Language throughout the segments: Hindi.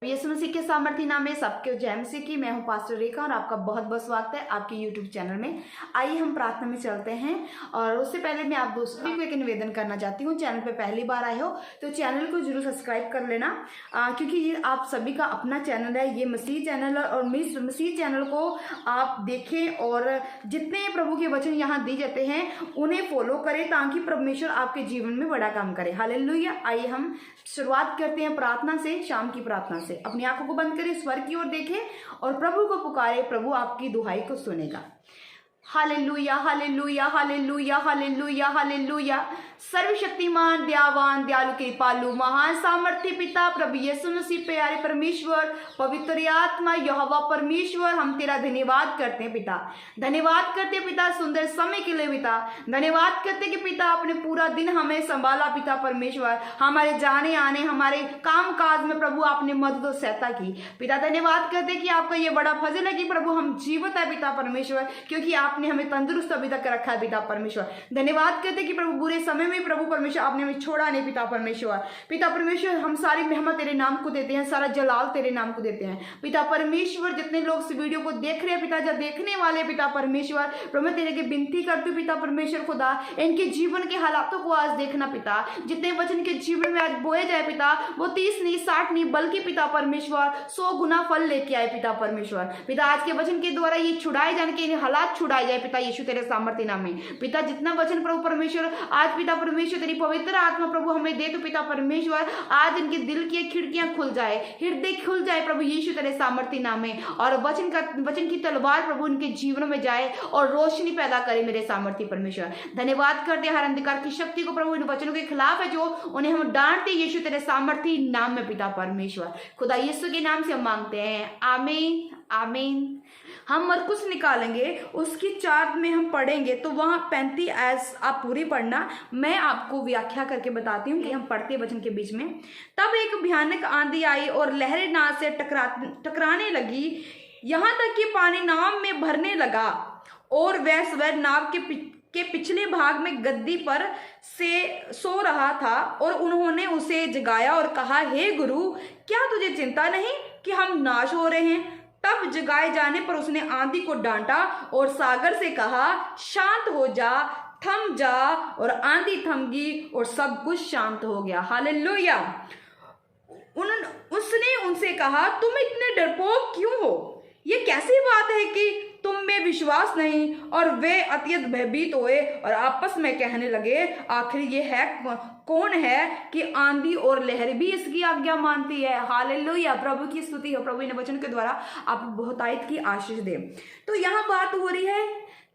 यीशु मसीह के सामर्थ्य नाम में सबके जय मसीह की। मैं हूं पास्टर रेखा और आपका बहुत बहुत स्वागत है आपके यूट्यूब चैनल में। आइए हम प्रार्थना में चलते हैं। और उससे पहले मैं आप दोस्तों को एक निवेदन करना चाहती हूं। चैनल पे पहली बार आए हो तो चैनल को जरूर सब्सक्राइब कर लेना, क्योंकि ये आप सभी का अपना चैनल है। ये मसीह चैनल है और मसीह चैनल को आप देखें और जितने प्रभु के वचन यहाँ दिए जाते हैं उन्हें फॉलो करें, ताकि परमेश्वर आपके जीवन में बड़ा काम करे। हालेलुया। आइए हम शुरुआत करते हैं प्रार्थना से, शाम की प्रार्थना से। अपनी आंखों को बंद करें, स्वर की ओर देखें और प्रभु को पुकारे। प्रभु आपकी दुहाई को सुनेगा। Hallelujah hallelujah hallelujah hallelujah hallelujah. सर्वशक्तिमान, दयावान, दयालु, कृपालु, महान सामर्थ्य पिता प्रभु यीशु मसीह, प्यारे परमेश्वर, पवित्र आत्मा यहोवा परमेश्वर, हम तेरा धन्यवाद करते हैं पिता। धन्यवाद करते हैं पिता सुंदर समय के लिए पिता। धन्यवाद करते हैं कि पिता आपने पूरा दिन हमें संभाला पिता परमेश्वर। हमारे जाने आने, हमारे काम काज में प्रभु आपने मदद और सहायता की पिता। धन्यवाद करते हैं कि आपका ये बड़ा फजल है कि प्रभु हम जीवित है पिता परमेश्वर, क्योंकि आपने हमें तंदुरुस्त अभी तक रखा है पिता परमेश्वर। धन्यवाद करते कि प्रभु बुरे समय में प्रभु परमेश्वर आपने हमें छोड़ा नहीं पिता परमेश्वर। पिता परमेश्वर हम सारी मेहमत तेरे नाम को देते हैं, सारा जलाल तेरे नाम को देते हैं पिता परमेश्वर। जितने लोग इस वीडियो को देख रहे हैं पिता, जो देखने वाले पिता परमेश्वर, प्रभु मैं तेरे के विनती करती हूँ पिता परमेश्वर खुदा, इनके जीवन के हालातों को आज देखना पिता। जितने वचन के जीवन में आज बोए जाए पिता, वो 30 नहीं 60 नहीं बल्कि पिता परमेश्वर 100 गुना फल लेके आए पिता परमेश्वर। पिता आज के वचन के द्वारा ये छुड़ाए जाने के हालात छुड़ाए जाए पिता यीशु तेरे सामर्थ्य नाम में पिता। जितना वचन प्रभु परमेश्वर आज पिता परमेश्वर तेरी पवित्र आत्मा प्रभु हमें दे तो पिता परमेश्वर, आज इनके दिल की खिड़कियां खुल जाए, हृदय खुल जाए प्रभु यीशु तेरे सामर्थ्य नाम में, और वचन की तलवार प्रभु इनके जीवन में जाए और रोशनी पैदा करे मेरे सामर्थ्य परमेश्वर। धन्यवाद करते हर अंधकार की शक्ति को प्रभु इन वचनों के खिलाफ है जो उन्हें हम डांटते यीशु तेरे सामर्थ्य नाम में पिता परमेश्वर। खुदा यीशु के नाम से हम मांगते हैं, आमीन आमीन। हम मरकुस निकालेंगे, उसकी 4 में हम पढ़ेंगे तो वहां 35 ऐस आप पूरी पढ़ना। मैं आपको व्याख्या करके बताती हूँ कि हम पढ़ते वचन के बीच में। तब एक भयानक आंधी आई और लहरें नाव से टकराने लगी, यहाँ तक कि पानी नाव में भरने लगा और वह सवार नाव के पिछले भाग में गद्दी पर से सो रहा था। और उन्होंने उसे जगाया और कहा, हे गुरु, क्या तुझे चिंता नहीं कि हम नाश हो रहे हैं? तब जगाए जाने पर उसने आंधी को डांटा और सागर से कहा, शांत हो जा, थम जा। और आंधी थम गई और सब कुछ शांत हो गया। हालेलुया। उसने उनसे कहा, तुम इतने डरपोक क्यों हो? ये कैसी बात है कि तुम में विश्वास नहीं? और वे अत्यंत भयभीत हुए और आपस में कहने लगे, आखिर ये है कौन है कि आंधी और लहर भी इसकी आज्ञा मानती है। हालेलुया। प्रभु की स्तुति हो। प्रभु इन वचन के द्वारा आप बहुतायत की आशीष दे। तो यहाँ बात हो रही है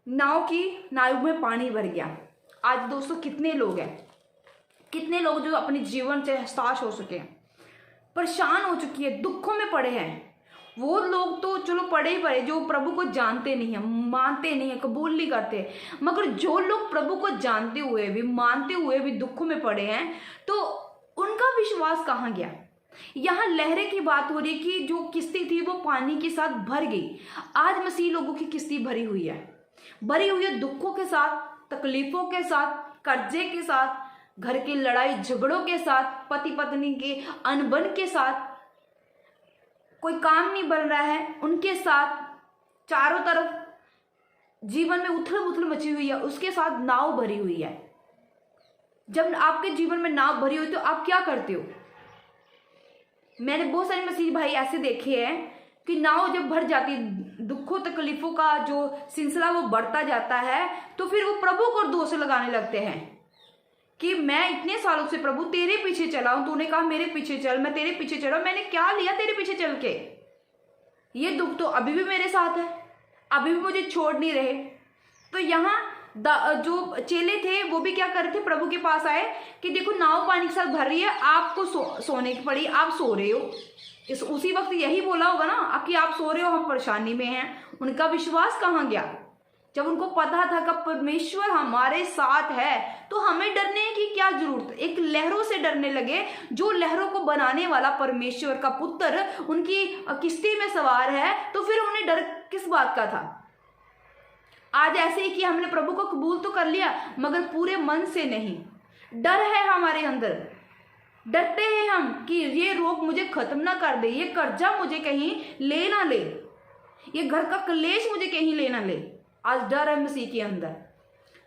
नाव की। नाव में पानी भर गया। आज दोस्तों कितने लोग हैं, कितने लोग जो अपने जीवन से हताश हो चुके हैं, परेशान हो चुकी है, दुखों में पड़े हैं। वो लोग तो चलो पड़े ही पड़े जो प्रभु को जानते नहीं है, मानते नहीं है, कबूल नहीं करते। मगर जो लोग प्रभु को जानते हुए भी, मानते हुए भी दुखों में पड़े हैं, तो उनका विश्वास कहाँ गया? यहाँ लहरें की बात हो रही है कि जो किश्ती थी वो पानी के साथ भर गई। आज मसीह लोगों की किश्ती भरी हुई है, भरी हुई है दुखों के साथ, तकलीफों के साथ, कर्जे के साथ, घर की लड़ाई झगड़ों के साथ, पति पत्नी के अनबन के साथ, कोई काम नहीं बन रहा है उनके साथ, चारों तरफ जीवन में उथल पुथल मची हुई है, उसके साथ नाव भरी हुई है। जब आपके जीवन में नाव भरी हुई तो आप क्या करते हो? मैंने बहुत सारे मसीह भाई ऐसे देखे हैं कि नाव जब भर जाती है, दुखों तकलीफों का जो सिलसिला वो बढ़ता जाता है, तो फिर वो प्रभु को दोष लगाने लगते हैं कि मैं इतने सालों से प्रभु तेरे पीछे चला हूं, तूने कहा मेरे पीछे चल, मैं तेरे पीछे चला, मैंने क्या लिया तेरे पीछे चल के? ये दुख तो अभी भी मेरे साथ है, अभी भी मुझे छोड़ नहीं रहे। तो यहाँ जो चेले थे वो भी क्या कर रहे थे? प्रभु के पास आए कि देखो नाव पानी के साथ भर रही है, आपको सोने की पड़ी, आप सो रहे हो। उसी वक्त यही बोला होगा ना कि आप सो रहे हो, हम परेशानी में हैं। उनका विश्वास कहाँ गया? जब उनको पता था कि परमेश्वर हमारे साथ है तो हमें डरने की क्या जरूरत? एक लहरों से डरने लगे, जो लहरों को बनाने वाला परमेश्वर का पुत्र उनकी किश्ती में सवार है, तो फिर उन्हें डर किस बात का था? आज ऐसे ही कि हमने प्रभु को कबूल तो कर लिया मगर पूरे मन से नहीं, डर है हमारे अंदर। डरते हैं हम कि ये रोग मुझे खत्म ना कर दे, ये कर्जा मुझे कहीं ले ना ले, ये घर का क्लेश मुझे कहीं ले ना ले। आज डर है मसीह के अंदर।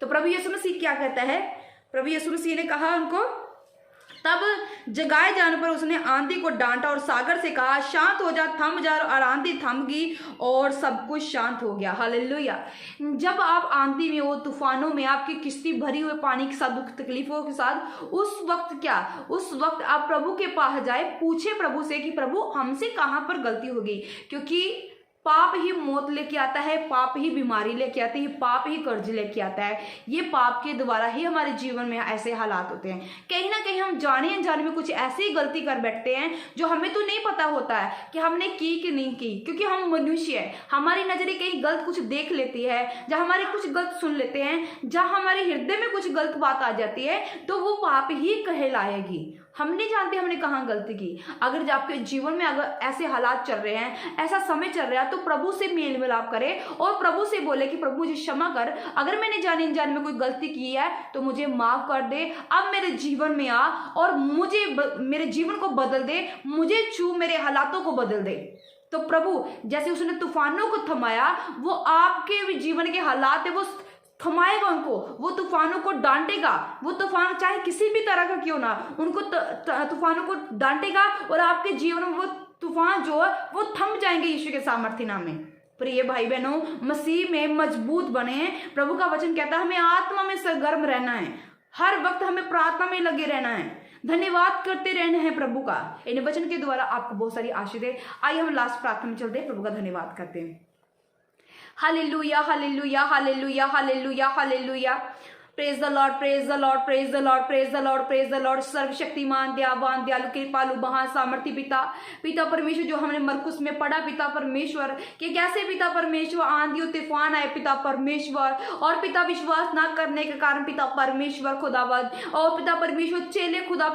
तो प्रभु यीशु मसीह क्या कहता है? प्रभु यीशु मसीह ने कहा उनको, तब जगाए जाने पर उसने आंधी को डांटा और सागर से कहा, शांत हो जा, थम जा, और आंधी थम गई और सब कुछ शांत हो गया। हालेलुया। जब आप आंधी में हो, तूफानों में, आपकी किश्ती भरी हुए पानी के साथ, दुख तकलीफों के साथ, उस वक्त आप प्रभु के पास जाए, पूछे प्रभु से कि प्रभु हमसे कहाँ पर गलती हो गई, क्योंकि पाप ही मौत लेके आता है, पाप ही बीमारी लेके आती है, पाप ही कर्ज लेके आता है। ये पाप के द्वारा ही हमारे जीवन में ऐसे हालात होते हैं। कहीं ना कहीं हम जाने अनजाने में कुछ ऐसी गलती कर बैठते हैं जो हमें तो नहीं पता होता है कि हमने की कि नहीं की, क्योंकि हम मनुष्य है, हमारी नजरें कहीं गलत कुछ देख लेती है, जहाँ हमारे कुछ गलत सुन लेते हैं, जहाँ हमारे हृदय में कुछ गलत बात आ जाती है, तो वो पाप ही कहलाएगी। हम नहीं जानते हमने कहाँ गलती की। अगर आपके जीवन में अगर ऐसे हालात चल रहे हैं, ऐसा समय चल रहा है, तो प्रभु से मेल मिलाप करें और प्रभु से बोले कि प्रभु मुझे क्षमा कर, अगर मैंने जाने अनजाने में कोई गलती की है तो मुझे माफ कर दे, अब मेरे जीवन में आ और मुझे मेरे जीवन को बदल दे, मुझे छू, मेरे हालातों को बदल दे। तो प्रभु जैसे उसने तूफानों को थमाया, वो आपके भी जीवन के हालात है वो थमाएगा उनको, वो तूफानों को डांटेगा, वो तूफान चाहे किसी भी तरह का क्यों ना, उनको तूफानों को डांटेगा और आपके जीवन में वो तूफान जो है वो थम जाएंगे यीशु के सामर्थ्य नाम में। प्रिय भाई बहनों, मसीह में मजबूत बने। प्रभु का वचन कहता है हमें आत्मा में सरगर्म रहना है, हर वक्त हमें प्रार्थना में लगे रहना है, धन्यवाद करते रहना है प्रभु का। इन वचन के द्वारा आपको बहुत सारी आशीष दे। आइए हम लास्ट प्रार्थना में चलते हैं, प्रभु का धन्यवाद करते हैं। Hallelujah, hallelujah, hallelujah, hallelujah, hallelujah. Praise the Lord, praise the Lord, praise the Lord, praise the Lord, praise the Lord. सर्वशक्तिमान, दयावान, दयालु, कृपालु, महान सामर्थी पिता परमेश्वर, जो हमने मरकुस में पढ़ा पिता परमेश्वर कि कैसे पिता परमेश्वर आंधी और तूफान आए पिता परमेश्वर, और पिता विश्वास ना करने के कारण पिता परमेश्वर खुदावंद, और पिता परमेश्वर चेले खुदा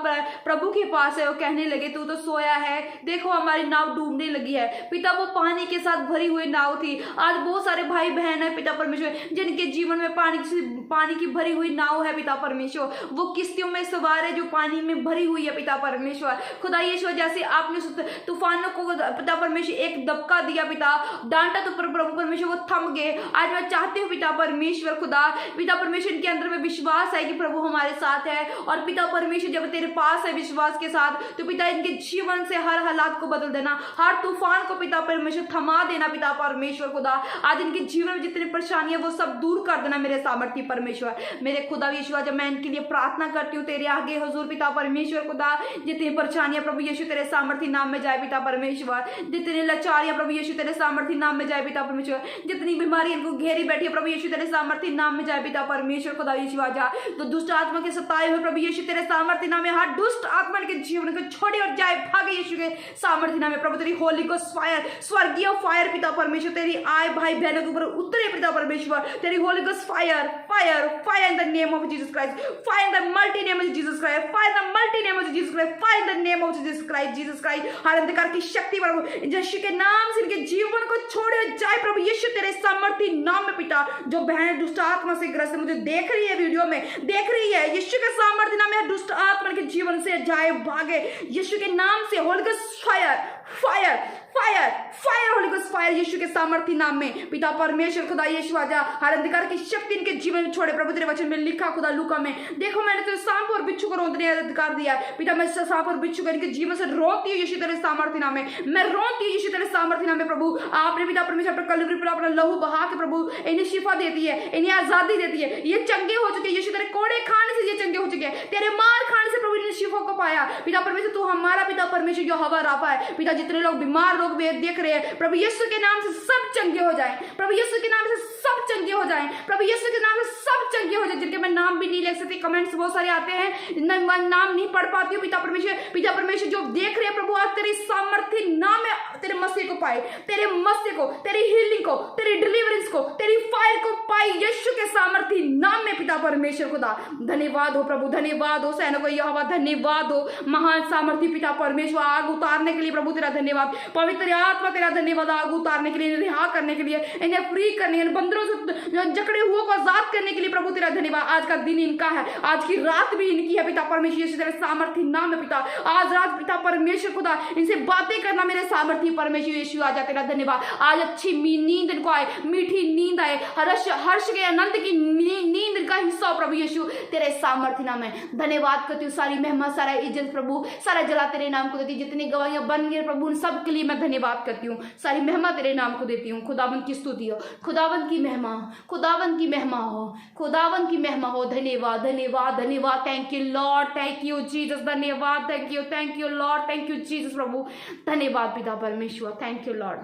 प्रभु के पास है और कहने लगे तू तो सोया है, देखो हमारी नाव डूबने लगी है। पिता वो पानी के साथ भरी हुई नाव थी। आज बहुत सारे भाई बहन है पिता परमेश्वर जिनके जीवन में पानी की भरी हुई नाव है पिता परमेश्वर, वो किश्तियों में सवार है जो पानी में भरी हुई है पिता परमेश्वर। खुदा यीशु जैसे आपने तूफानों को पिता परमेश्वर एक दबका दिया पिता, डांटा तो प्रभु परमेश्वर वो थम गए। आज मैं चाहती हूँ पिता परमेश्वर खुदा, पिता परमेश्वर के अंदर में विश्वास है कि प्रभु हमारे साथ है, और पिता परमेश्वर जब तेरे पास है विश्वास के साथ, तो पिता इनके जीवन से हर हालात को बदल देना, हर तूफान को पिता परमेश्वर थमा देना पिता परमेश्वर खुदा। आज इनके जीवन में जितनी परेशानियां वो सब दूर कर देना मेरे सामर्थ्य परमेश्वर, मेरे खुदा यीशु। जब मैं इनके लिए प्रार्थना करती हूँ तेरे आगे हुजूर पिता परमेश्वर खुदा, जितनी परेशानियां प्रभु यीशु तेरे सामर्थ्य नाम में जाए पिता परमेश्वर, जितनी लाचारियां प्रभु यीशु तेरे सामर्थ्य नाम में जाए पिता परमेश्वर, जितनी बीमारी इनको घेरी बैठी है प्रभु यीशु तेरे सामर्थ्य नाम में जाए पिता परमेश्वर खुदा यीशु। आजा तो दुष्ट आत्मा के सताए हुए प्रभु यीशु तेरे सामर्थ्य नाम में हर दुष्ट आत्मा के जीवन को छोड़े और जाए भागे यीशु के सामर्थ्य नाम में। प्रभु तेरी होली को फायर, स्वर्गीय फायर पिता परमेश्वर तेरी आए भाई बहनों के ऊपर उतरे पिता परमेश्वर, तेरी होली को fire fire fire in the name of Jesus Christ, fire in the mighty name of Jesus Christ, fire in the mighty name of Jesus Christ, fire in the name of Jesus Christ. हर अंधकार की शक्ति प्रभु यीशु के नाम से इनके जीवन को छोड़े जाए प्रभु यीशु तेरे सामर्थ्य नाम में पिता। जो बहन दुष्ट आत्मा से ग्रस्त मुझे देख रही है, वीडियो में देख रही है, यीशु के सामर्थ्य नाम में दुष्ट आत्मा के जीवन से जाए भागे यीशु के नाम से। Holy Ghost fire fire fire fire, Holy Ghost fire यीशु के सामर्थ्य नाम में पिता परमेश्वर खुदा यीशु। आजा हर अंधकार की शक्ति इनके जीवन में छोड़े प्रभु तेरे वचन में लिखा खुदा लूका में, देखो मैंने तो सांप और बिच्छू को रोकने का अधिकार दिया है पिता। मैं सांप और बिच्छू को इनके जीवन से रोकती हूँ यीशु तेरे सामर्थ्य नाम में, मैं रोकती हूँ यीशु तेरे सामर्थ्य नाम में। प्रभु आपने पिता परमेश्वर पर कलवरी पर अपना लहू बहा के प्रभु इन्हें शिफा देती है, इन्हें आजादी देती है। ये चंगे हो चुके यीशु तेरे कोड़े खाने से, ये चंगे हो चुके हैं, तेरे मार खाने से प्रभु इन्हें शिफा को पाया पिता परमेश्वर। तू हमारा पिता परमेश्वर जो हवा राफा है पिता, जितने लोग बीमार लोग देख रहे हैं प्रभु यीशु के नाम से सब चंगे हो जाएं, प्रभु यीशु के नाम से सब चंगे हो जाएं, प्रभु यीशु के नाम से सब चंगे हो जाएं। जिनके मैं नाम भी नहीं लिख सकती, कमेंट्स बहुत सारे आते हैं, नाम नहीं पढ़ पाती हूँ पिता परमेश्वर जो देख रहे हैं प्रभु, आज तेरी सामर्थ्य नाम में तेरे मसीह को पाए, तेरे मसीह को, तेरी हीलिंग को, तेरी डिलीवरेंस को, तेरी फायर को पाए यीशु के सामर्थ्य नाम नाम में पिता परमेश्वर खुदा। धन्यवाद हो प्रभु, धन्यवाद हो सैनिकों को यहोवा, धन्यवाद हो महान सामर्थी पिता परमेश्वर, आग उतारने के लिए प्रभु तेरा धन्यवाद। पवित्र आत्मा तेरा धन्यवाद, आग उतारने के लिए, रिहा करने के लिए, इन्हें फ्री करने, इन बंदरों से जकड़े हुए को आजाद करने के लिए प्रभु तेरा धन्यवाद। आज का दिन इनका है, आज की रात भी इनकी है पिता परमेश्वर यीशु तेरे सामर्थी नाम में पिता। आज रात पिता परमेश्वर खुदा इनसे बातें करना मेरे सामर्थी परमेश्वर यीशु, आज तेरा धन्यवाद। आज अच्छी नींद इनको आए, मीठी नींद आए, हर्ष के आनंद की नींद इनका हिस्सा हो प्रभु यीशु तेरे सामर्थी नाम में। धन्यवाद करती हूँ, सारी महिमा सारा इज्जत प्रभु सारा जला तेरे नाम को देती। जितनी गवाहियां बन गई प्रभु उन सब के लिए मैं धन्यवाद करती हूँ, सारी महिमा तेरे नाम को देती हूँ। खुदावंत की स्तुति हो, खुदावंत की महिमा, खुदावंत की महिमा हो, खुदावंत की महिमा हो। धन्यवाद धन्यवाद धन्यवाद। Thank you Lord, thank you Jesus, धन्यवाद, thank you Lord, thank you Jesus प्रभु, धन्यवाद पिता परमेश्वर, थैंक यू लॉर्ड।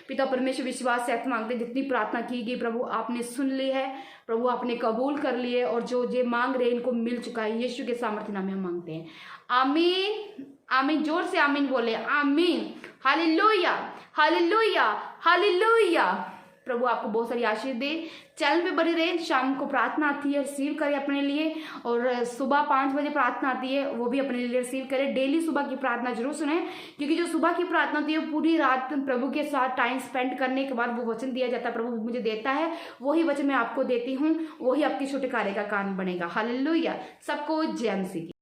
पिता परमेश्वर विश्वास से अर्थ मांगते, जितनी प्रार्थना की गई प्रभु आपने सुन ली है, प्रभु आपने कबूल कर लिए, और जो जे मांग रहे इनको मिल चुका है। यीशु के सामर्थ्य नाम में हम मांगते हैं, आमीन आमीन। जोर से आमीन बोले, आमीन। Hallelujah hallelujah hallelujah. प्रभु आपको बहुत सारी आशीष दे। चैनल पे बने रहे, शाम को प्रार्थना आती है रिसीव करें अपने लिए, और सुबह 5 बजे प्रार्थना आती है वो भी अपने लिए रिसीव करें। डेली सुबह की प्रार्थना जरूर सुने, क्योंकि जो सुबह की प्रार्थना होती है वो पूरी रात प्रभु के साथ टाइम स्पेंड करने के बाद वो वचन दिया जाता है, प्रभु मुझे देता है, वही वचन मैं आपको देती हूँ, वही आपके छुटकारे का कारण बनेगा। हालेलुया। सबको जय मसीह की।